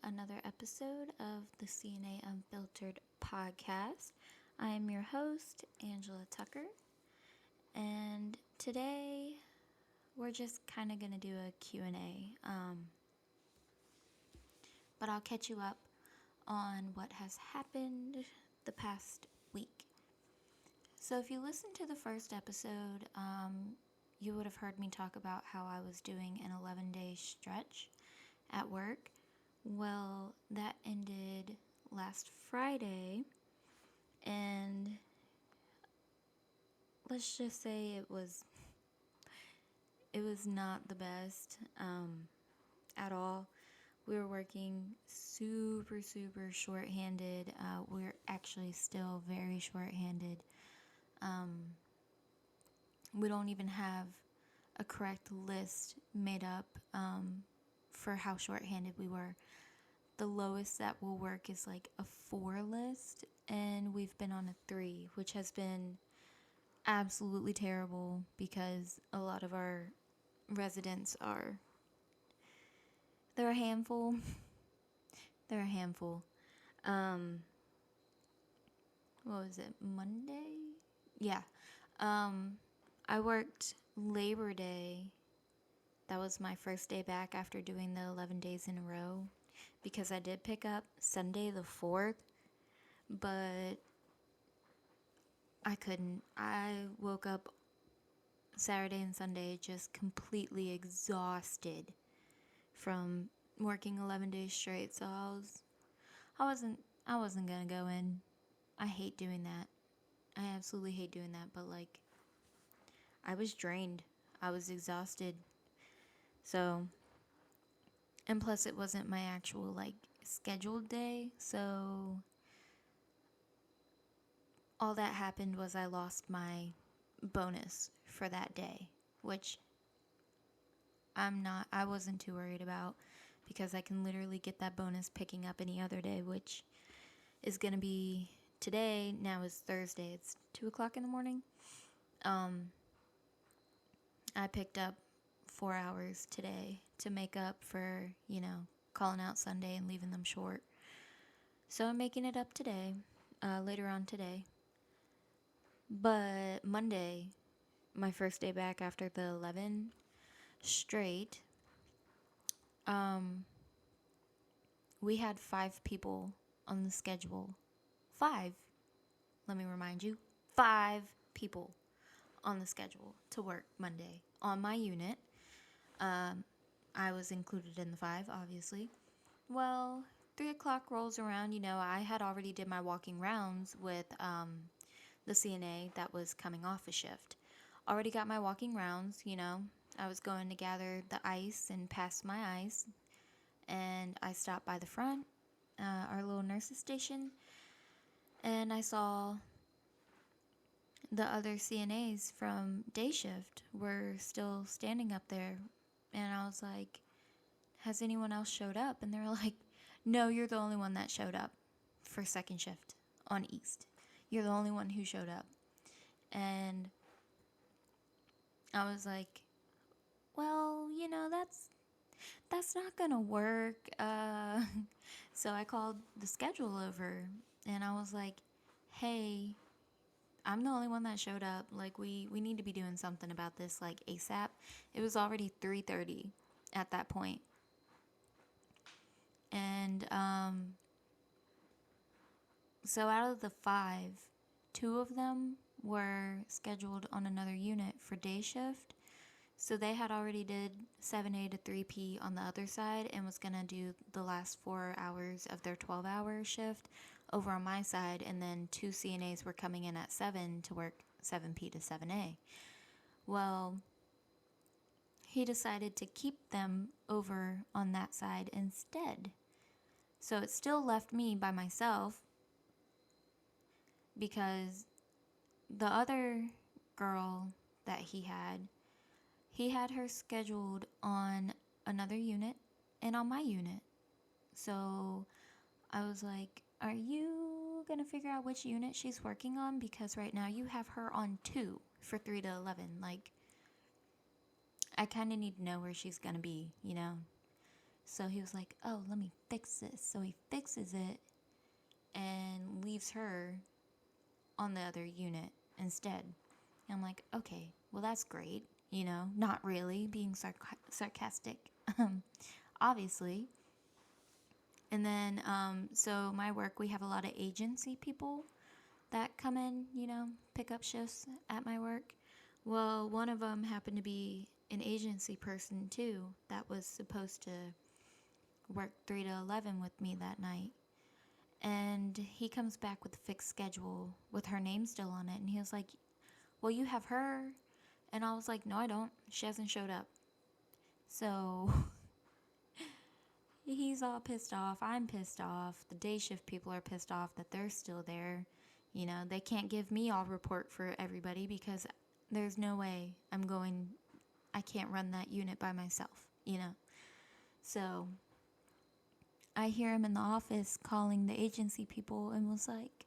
another episode of the CNA Unfiltered Podcast. I am your host, Angela Tucker, and today we're just kind of going to do a Q&A, but I'll catch you up on what has happened the past week. So if you listened to the first episode, you would have heard me talk about how I was doing an 11-day stretch at work. Well, that ended last Friday, and let's just say it was not the best at all. We were working super short-handed. We're actually still very short-handed. We don't even have a correct list made up for how short-handed we were. The lowest that will work is like a 4 list, and we've been on a 3, which has been absolutely terrible because a lot of our residents they're a handful. They're a handful. What was it, Monday? Yeah. I worked Labor Day. That was my first day back after doing the 11 days in a row, because I did pick up Sunday the 4th, but I couldn't. I woke up Saturday and Sunday just completely exhausted from working 11 days straight, so I wasn't gonna go in. I hate doing that. I absolutely hate doing that, but like, I was drained. I was exhausted. So, and plus it wasn't my actual like scheduled day, so all that happened was I lost my bonus for that day, which I wasn't too worried about, because I can literally get that bonus picking up any other day, which is going to be today. Now is Thursday. It's 2:00 in the morning. I picked up 4 hours today to make up for, calling out Sunday and leaving them short. So I'm making it up today, later on today. But Monday, my first day back after the 11 straight, we had 5 people on the schedule. 5. Let me remind you, 5 people on the schedule to work Monday on my unit. I was included in the 5, obviously. Well, 3:00 rolls around, I had already did my walking rounds with the CNA that was coming off a shift. Already got my walking rounds, I was going to gather the ice and pass my ice, and I stopped by the front, our little nurse's station, and I saw the other CNAs from day shift were still standing up there, and I was like, has anyone else showed up? And they were like, no, you're the only one that showed up for second shift on East. You're the only one who showed up. And I was like, well, that's not gonna work. So I called the schedule over, and I was like, hey, I'm the only one that showed up. Like, we need to be doing something about this, like, ASAP. It was already 3:30 at that point. And so out of the 5, 2 of them were scheduled on another unit for day shift. So they had already did 7A to 3P on the other side and was going to do the last 4 hours of their 12-hour shift over on my side. And then 2 CNAs were coming in at 7 to work 7P to 7A. Well, he decided to keep them over on that side instead. So it still left me by myself, because the other girl that he had her scheduled on another unit and on my unit. So I was like, are you going to figure out which unit she's working on? Because right now you have her on 2 for 3 to 11. Like, I kind of need to know where she's going to be, So he was like, oh, let me fix this. So he fixes it and leaves her on the other unit instead. And I'm like, okay, well, that's great. Not really, being sarcastic, obviously. And then, so my work, we have a lot of agency people that come in, pick up shifts at my work. Well, one of them happened to be an agency person too that was supposed to work 3 to 11 with me that night. And he comes back with a fixed schedule with her name still on it. And he was like, well, you have her. And I was like, no, I don't. She hasn't showed up. So he's all pissed off. I'm pissed off. The day shift people are pissed off that they're still there. They can't give me all report for everybody because there's no way I can't run that unit by myself, So I hear him in the office calling the agency people and was like,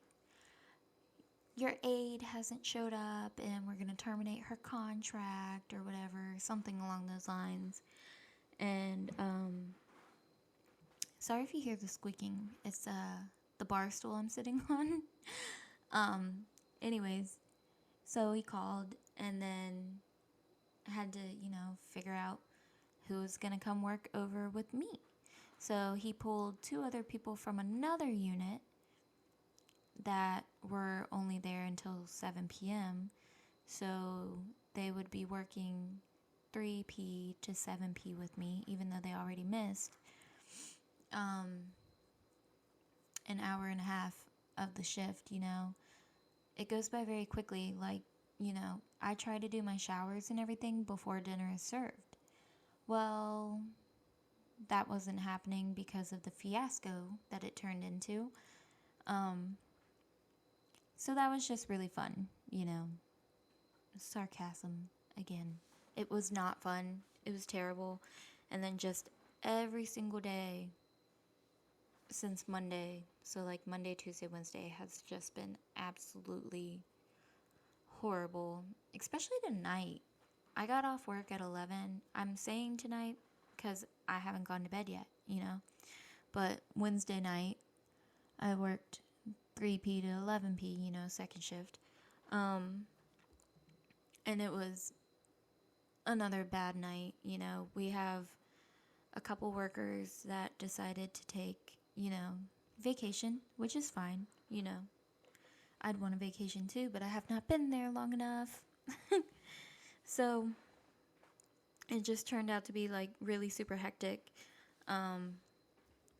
your aide hasn't showed up and we're going to terminate her contract or whatever, something along those lines. And, sorry if you hear the squeaking. It's, the bar stool I'm sitting on. Anyways, so he called and then had to, figure out who was going to come work over with me. So he pulled 2 other people from another unit that were only there until 7 p.m. So they would be working 3p to 7p with me, even though they already missed an hour and a half of the shift. It goes by very quickly. I try to do my showers and everything before dinner is served. Well, that wasn't happening because of the fiasco that it turned into. So that was just really fun, Sarcasm again. It was not fun. It was terrible. And then just every single day since Monday, so like Monday, Tuesday, Wednesday, has just been absolutely horrible, especially tonight. I got off work at 11. I'm saying tonight because I haven't gone to bed yet, But Wednesday night, I worked 3p to 11p, second shift. And it was another bad night. We have a couple workers that decided to take, vacation, which is fine. I'd want a vacation too, but I have not been there long enough. So it just turned out to be like really super hectic. And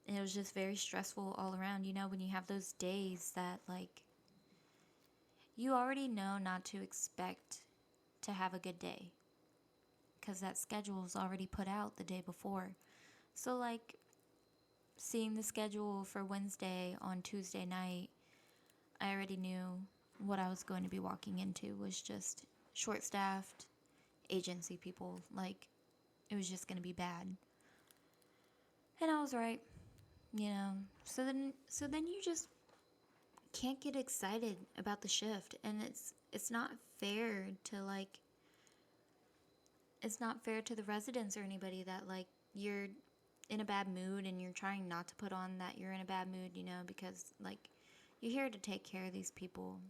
it was just very stressful all around, when you have those days that like you already know not to expect to have a good day because that schedule is already put out the day before. So like seeing the schedule for Wednesday on Tuesday night, I already knew what I was going to be walking into was just short-staffed agency people. Like, it was just going to be bad. And I was right, So then you just can't get excited about the shift, and it's not fair to like. It's not fair to the residents or anybody that like you're in a bad mood and you're trying not to put on that you're in a bad mood, because like you're here to take care of these people.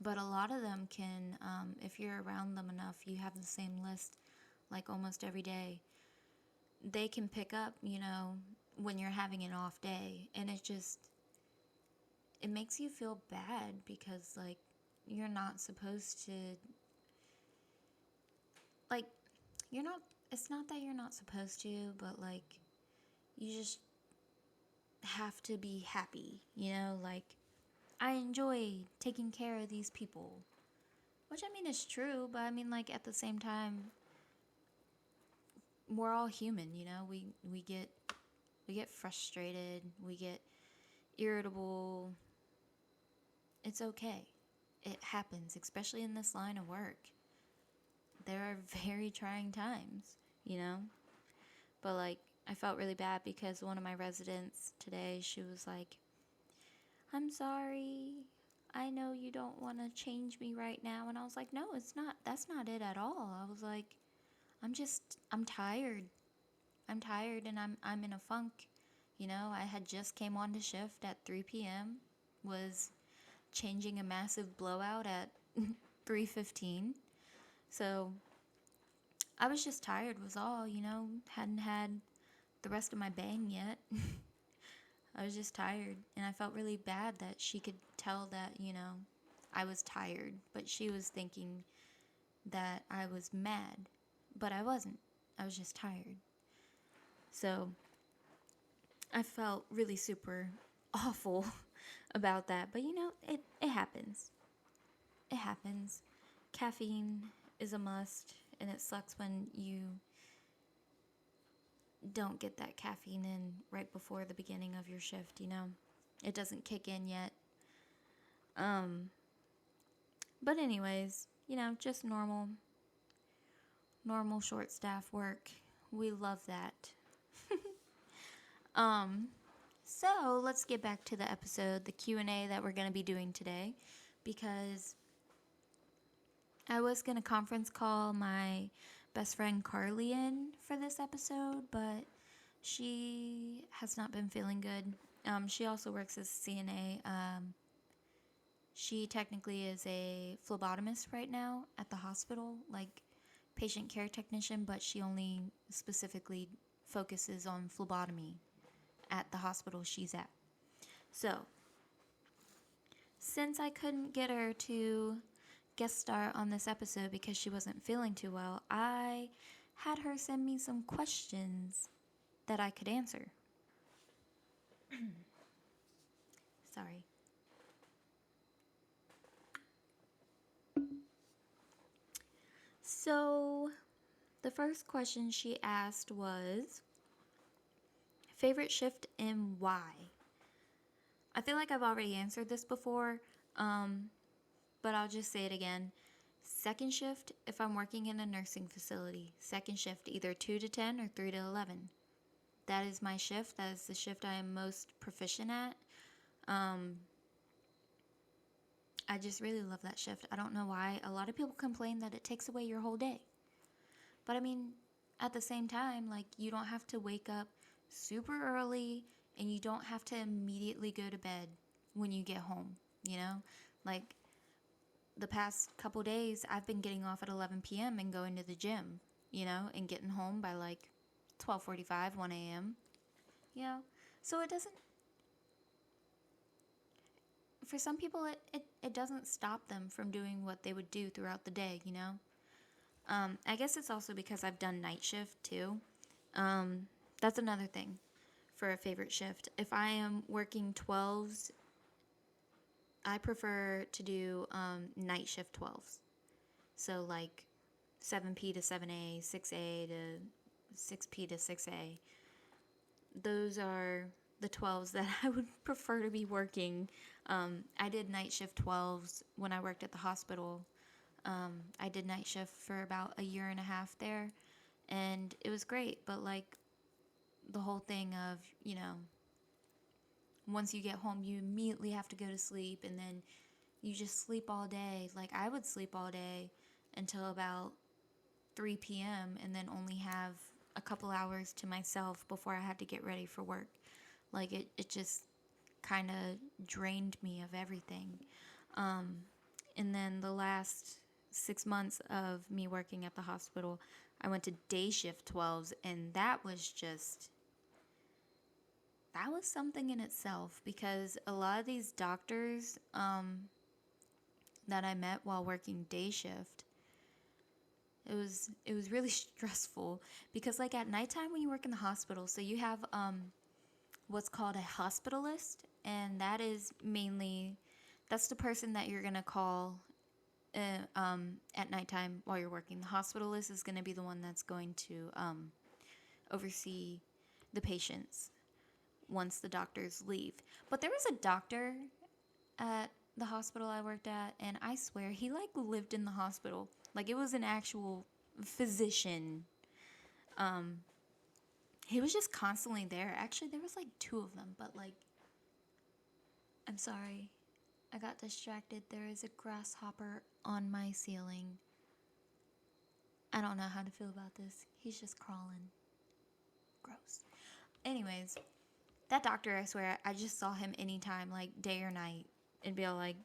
But a lot of them can, if you're around them enough, you have the same list like almost every day. They can pick up, when you're having an off day. And it makes you feel bad because like you're not supposed to, like, it's not that you're not supposed to, but like you just have to be happy, like I enjoy taking care of these people, which I mean is true, but I mean like at the same time we're all human, we get frustrated, we get irritable. It's okay. It happens, especially in this line of work. There are very trying times, But like I felt really bad because one of my residents today, she was like, I'm sorry. I know you don't want to change me right now. And I was like, no, it's not. That's not it at all. I was like, I'm tired. I'm tired and I'm in a funk. I had just came on to shift at 3 p.m., was changing a massive blowout at 3:15. So I was just tired was all, hadn't had the rest of my bang yet. I was just tired, and I felt really bad that she could tell that, I was tired, but she was thinking that I was mad, but I wasn't. I was just tired. So I felt really super awful about that, but it happens. It happens. Caffeine is a must, and it sucks when you don't get that caffeine in right before the beginning of your shift, It doesn't kick in yet. But anyways, just normal short staff work. We love that. So let's get back to the episode, the Q&A that we're going to be doing today, because I was going to conference call my best friend Carly in for this episode, but she has not been feeling good. She also works as a CNA. She technically is a phlebotomist right now at the hospital, like patient care technician, but she only specifically focuses on phlebotomy at the hospital she's at. So, since I couldn't get her to guest star on this episode because she wasn't feeling too well, I had her send me some questions that I could answer. Sorry. So, the first question she asked was, favorite shift and why? I feel like I've already answered this before, but I'll just say it again. Second shift, if I'm working in a nursing facility. Second shift, either 2 to 10 or 3 to 11. That is my shift. That is the shift I am most proficient at. I just really love that shift. I don't know why. A lot of people complain that it takes away your whole day. But I mean, at the same time, like, you don't have to wake up super early and you don't have to immediately go to bed when you get home, Like, the past couple days, I've been getting off at 11 p.m. and going to the gym, and getting home by like 12:45, 1 a.m., So it doesn't, for some people, it doesn't stop them from doing what they would do throughout the day, I guess it's also because I've done night shift too. That's another thing for a favorite shift. If I am working 12s, I prefer to do night shift 12s. So like 7p to 7a, 6a to 6p to 6a. Those are the 12s that I would prefer to be working. I did night shift 12s when I worked at the hospital. I did night shift for about a year and a half there, and it was great. But like the whole thing of, once you get home, you immediately have to go to sleep, and then you just sleep all day. Like, I would sleep all day until about 3 p.m. and then only have a couple hours to myself before I had to get ready for work. Like, it just kind of drained me of everything. And then the last 6 months of me working at the hospital, I went to day shift 12s, and that was something in itself, because a lot of these doctors that I met while working day shift, it was really stressful, because like at nighttime when you work in the hospital, so you have what's called a hospitalist, and that's the person that you're gonna call at nighttime while you're working. The hospitalist is gonna be the one that's going to oversee the patients once the doctors leave. But there was a doctor at the hospital I worked at, and I swear he like lived in the hospital. Like, it was an actual physician. He was just constantly there. Actually, there was like 2 of them, but like, I'm sorry, I got distracted. There is a grasshopper on my ceiling. I don't know how to feel about this. He's just crawling. gross. Anyways, that doctor, I swear, I just saw him anytime, like day or night, and be all like,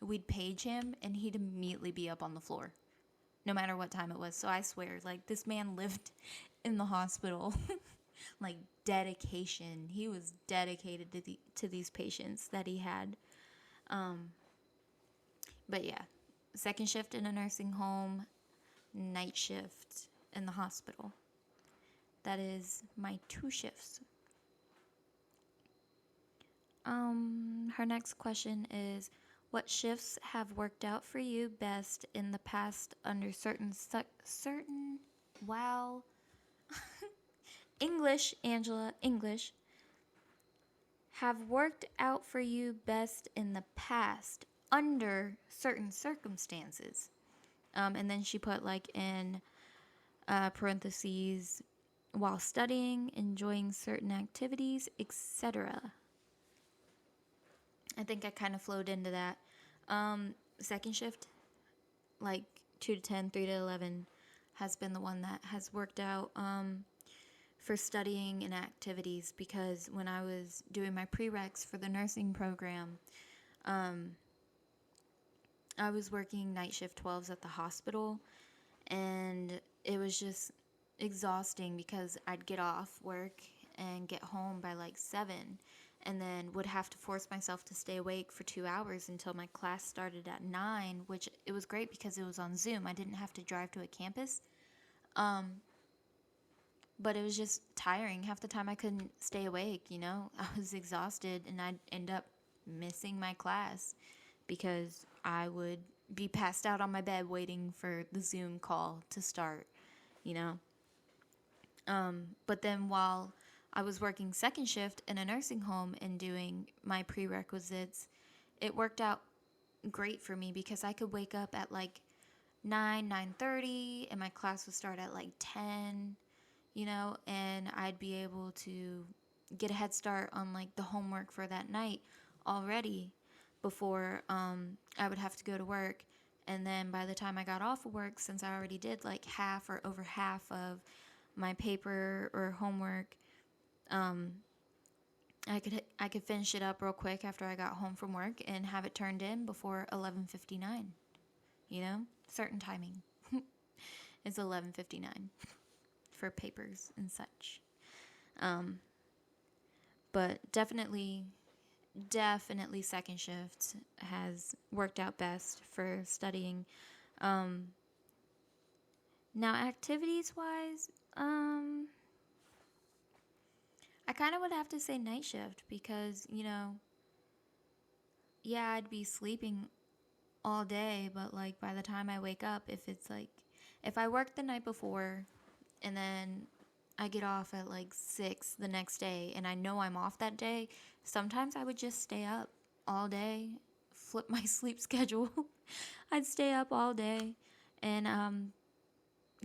we'd page him, and he'd immediately be up on the floor, no matter what time it was. So I swear, like, this man lived in the hospital. Like, dedication. He was dedicated to these patients that he had. But yeah, second shift in a nursing home, night shift in the hospital. That is my 2 shifts. Her next question is, what shifts have worked out for you best in the past under certain wow. English, Angela, English. Have worked out for you best in the past under certain circumstances. And then she put like in parentheses, while studying, enjoying certain activities, etc. I think I kind of flowed into that. Second shift, like 2 to 10, 3 to 11, has been the one that has worked out for studying and activities, because when I was doing my prereqs for the nursing program, I was working night shift 12s at the hospital, and it was just exhausting because I'd get off work and get home by like 7, and then would have to force myself to stay awake for 2 hours until my class started at 9, which it was great because it was on Zoom. I didn't have to drive to a campus. But it was just tiring. Half the time I couldn't stay awake, you know? I was exhausted, and I'd end up missing my class because I would be passed out on my bed waiting for the Zoom call to start, you know? But then while I was working second shift in a nursing home and doing my prerequisites, it worked out great for me because I could wake up at like 9:30, and my class would start at like 10, you know, and I'd be able to get a head start on like the homework for that night already before I would have to go to work. And then by the time I got off of work, since I already did like half or over half of my paper or homework, I could finish it up real quick after I got home from work and have it turned in before 11:59. You know, certain timing. It's 11:59 for papers and such. But definitely second shift has worked out best for studying. Now, activities wise, I kind of would have to say night shift because, you know, yeah, I'd be sleeping all day, but like by the time I wake up, if I work the night before and then I get off at like 6 the next day and I know I'm off that day, sometimes I would just stay up all day, flip my sleep schedule. I'd stay up all day and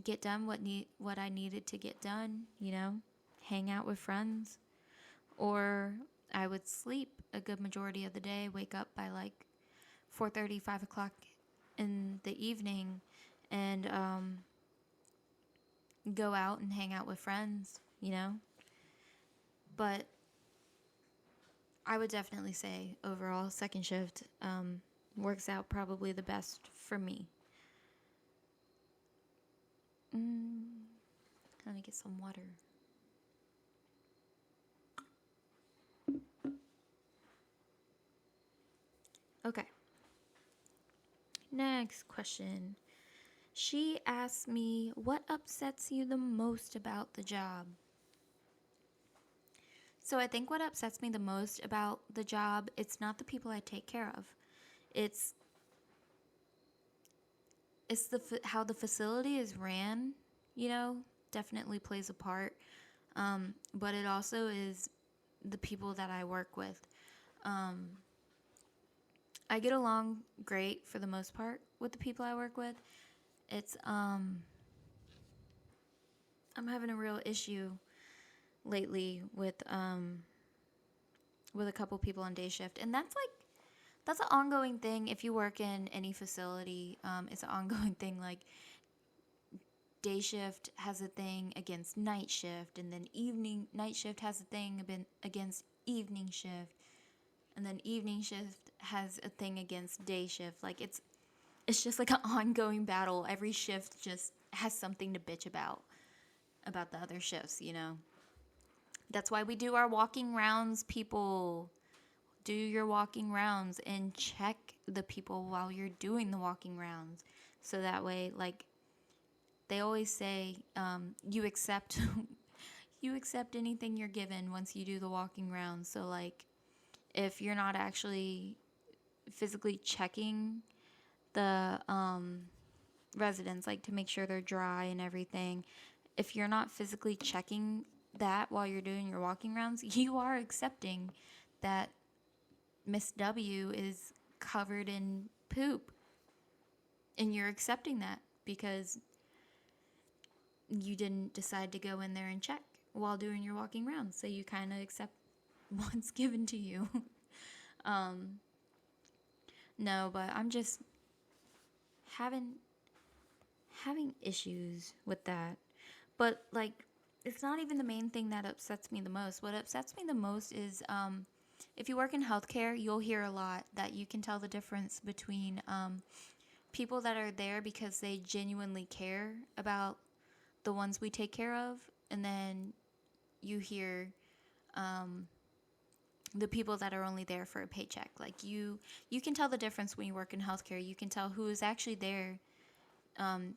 get done what I needed to get done, you know, hang out with friends. Or I would sleep a good majority of the day, wake up by like 4:30, 5 o'clock in the evening, and go out and hang out with friends, you know. But I would definitely say overall second shift works out probably the best for me. Let me get some water. Okay. Next question. She asked me, what upsets you the most about the job? So I think what upsets me the most about the job, it's not the people I take care of. It's how the facility is ran, you know, definitely plays a part. But it also is the people that I work with. I get along great for the most part with the people I work with. It's I'm having a real issue lately with a couple people on day shift, and that's an ongoing thing. If you work in any facility, it's an ongoing thing. Like, day shift has a thing against night shift, and then night shift has a thing against evening shift, and then evening shift has a thing against day shift. Like it's just like an ongoing battle. Every shift just has something to bitch about the other shifts, you know. That's why we do our walking rounds, people. Do your walking rounds and check the people while you're doing the walking rounds. So that way, like they always say, you accept you accept anything you're given once you do the walking rounds. So like if you're not actually physically checking the residents, like to make sure they're dry and everything, if you're not physically checking that while you're doing your walking rounds, you are accepting that Miss W is covered in poop. And you're accepting that because you didn't decide to go in there and check while doing your walking rounds. So you kind of accept what's given to you. No, but I'm just having issues with that. But like it's not even the main thing that upsets me the most. What upsets me the most is if you work in healthcare, you'll hear a lot that you can tell the difference between people that are there because they genuinely care about the ones we take care of, and then you hear the people that are only there for a paycheck. Like you can tell the difference when you work in healthcare. You can tell who is actually there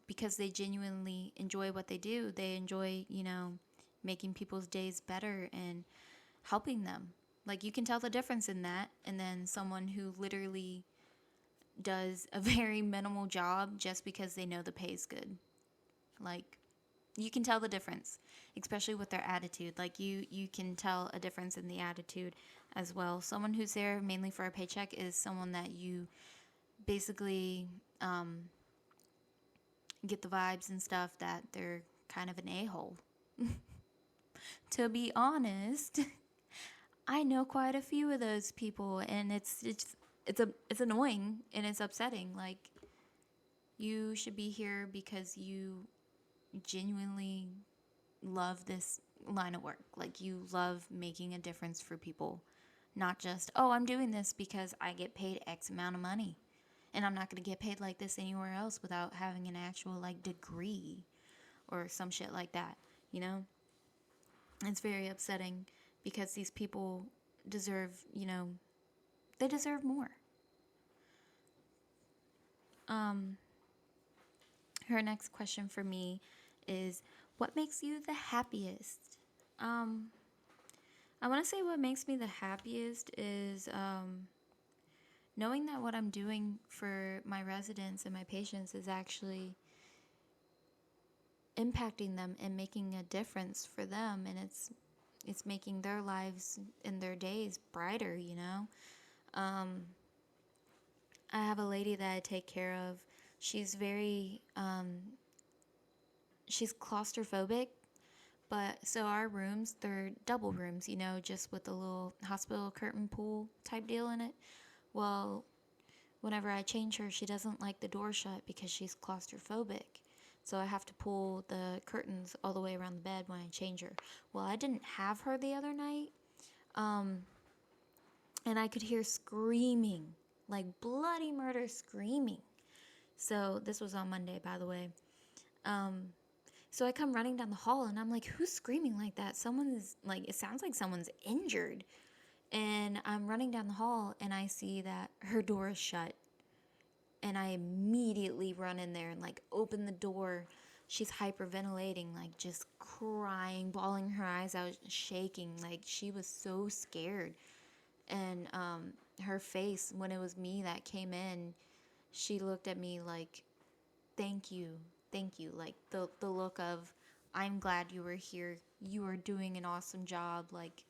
because they genuinely enjoy what they do. They enjoy, you know, making people's days better and helping them. Like you can tell the difference in that, and then someone who literally does a very minimal job just because they know the pay is good. Like you can tell the difference, especially with their attitude. Like you can tell a difference in the attitude as well. Someone who's there mainly for a paycheck is someone that you basically get the vibes and stuff that they're kind of an a-hole. To be honest, I know quite a few of those people, and it's annoying and it's upsetting. Like you should be here because you genuinely love this line of work. Like you love making a difference for people, not just, oh, I'm doing this because I get paid X amount of money and I'm not going to get paid like this anywhere else without having an actual like degree or some shit like that, you know? It's very upsetting because these people deserve, you know, they deserve more. Her next question for me is, what makes you the happiest? I want to say what makes me the happiest is knowing that what I'm doing for my residents and my patients is actually impacting them and making a difference for them, and it's making their lives and their days brighter, you know. I have a lady that I take care of. She's very she's claustrophobic, but so our rooms, they're double rooms, you know, just with a little hospital curtain pool type deal in it. Well, whenever I change her, she doesn't like the door shut because she's claustrophobic. So I have to pull the curtains all the way around the bed when I change her. Well, I didn't have her the other night, and I could hear screaming, like bloody murder screaming. So this was on Monday, by the way. So I come running down the hall, and I'm like, who's screaming like that? Someone's, like, it sounds like someone's injured. And I'm running down the hall, and I see that her door is shut. And I immediately run in there and, like, open the door. She's hyperventilating, like, just crying, bawling her eyes out, shaking. Like, she was so scared. And her face, when it was me that came in, she looked at me like, thank you. Like the look of, I'm glad you were here. You are doing an awesome job. Like,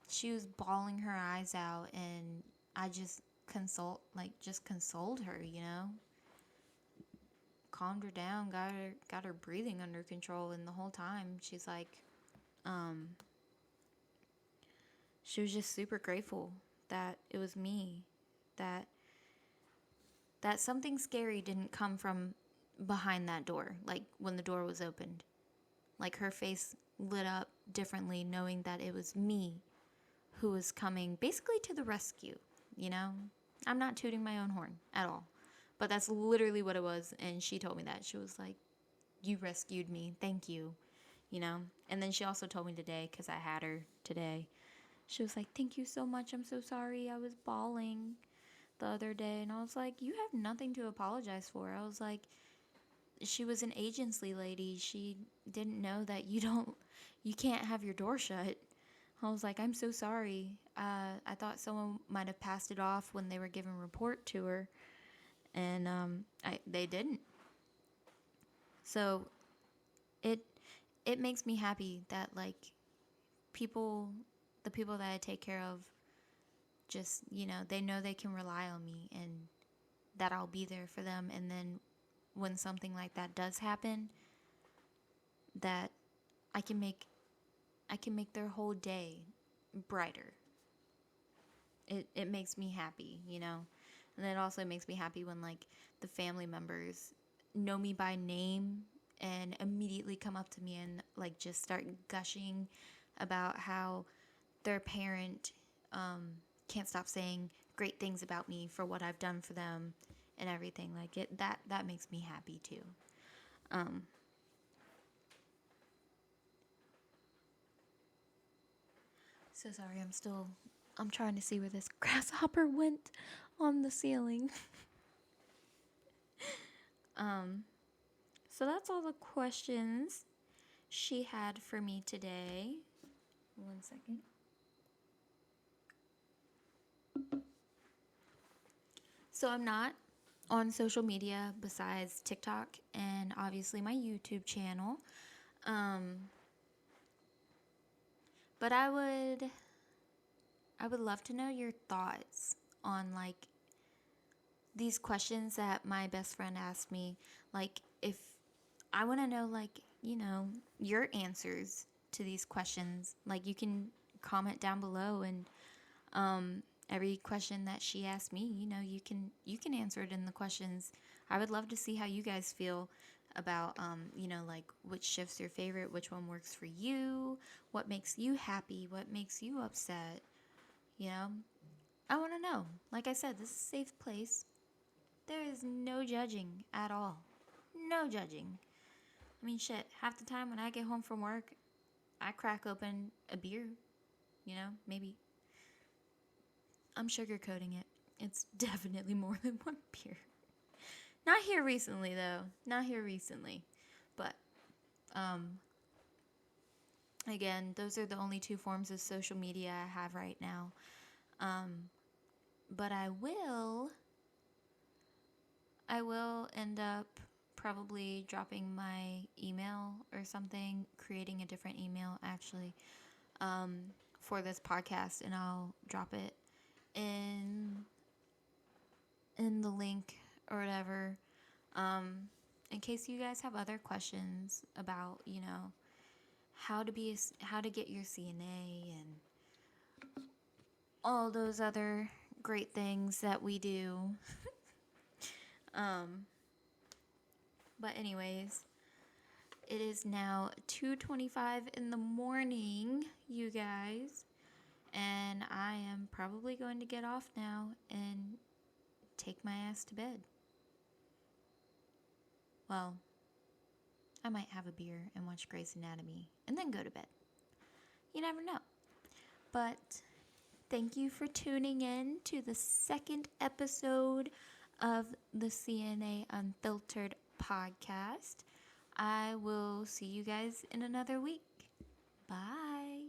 she was bawling her eyes out, and I just consoled her, you know? Calmed her down, got her breathing under control, and the whole time she's like, she was just super grateful that it was me, that something scary didn't come from behind that door, like when the door was opened. Like her face lit up differently, knowing that it was me who was coming basically to the rescue, you know? I'm not tooting my own horn at all. But that's literally what it was. And she told me that. She was like, you rescued me. Thank you. You know? And then she also told me today, because I had her today, she was like, thank you so much. I'm so sorry. I was bawling the other day. And I was like, you have nothing to apologize for. I was like, she was an agency lady. She didn't know that you can't have your door shut. I was like, I'm so sorry. I thought someone might have passed it off when they were giving report to her, and they didn't. So it makes me happy that like the people that I take care of, just they know they can rely on me and that I'll be there for them. And then when something like that does happen, that I can make their whole day brighter. It makes me happy, And it also makes me happy when like the family members know me by name and immediately come up to me and like just start gushing about how their parent can't stop saying great things about me for what I've done for them and everything. Like that makes me happy too. So sorry, I'm trying to see where this grasshopper went on the ceiling. So that's all the questions she had for me today. 1 second. So I'm not on social media besides TikTok and obviously my YouTube channel. But I would love to know your thoughts on like these questions that my best friend asked me. Like if I want to know like, your answers to these questions. Like you can comment down below and every question that she asked me, you can answer it in the questions. I would love to see how you guys feel about like which shift's your favorite, which one works for you, what makes you happy, what makes you upset. I want to know. Like I said, this is a safe place. There is no judging at all. No judging. I mean, shit, half the time when I get home from work, I crack open a beer, maybe. I'm sugarcoating it. It's definitely more than one beer. Not here recently, though. Not here recently. But, again, those are the only two forms of social media I have right now. But I will end up probably dropping my email or something, creating a different email, actually, for this podcast, and I'll drop it in the link or whatever, in case you guys have other questions about how to get your CNA and all those other great things that we do. But anyways, it is now 2:25 in the morning, you guys, and I am probably going to get off now and take my ass to bed. Well, I might have a beer and watch Grey's Anatomy and then go to bed. You never know. But thank you for tuning in to the second episode of the CNA Unfiltered Podcast. I will see you guys in another week. Bye.